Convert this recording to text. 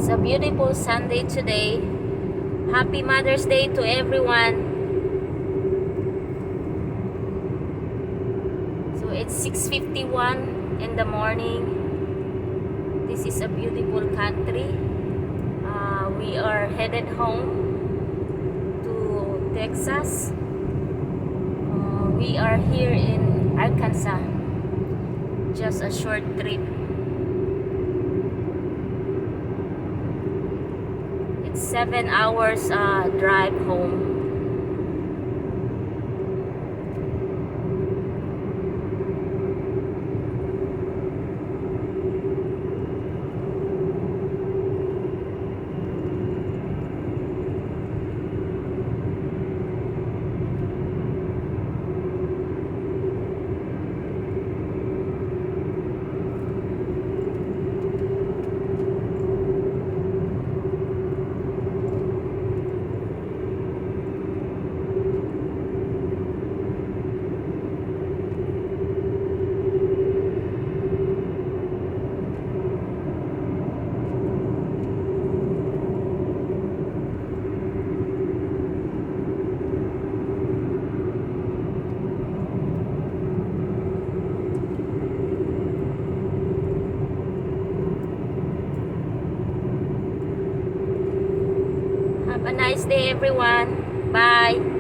It's a beautiful Sunday today. Happy Mother's Day to everyone. So it's 6:51 in the morning. This is a beautiful country. We are headed home to Texas. We are here in Arkansas. Just a short trip. It's 7 hours drive home. Have a nice day, everyone. Bye.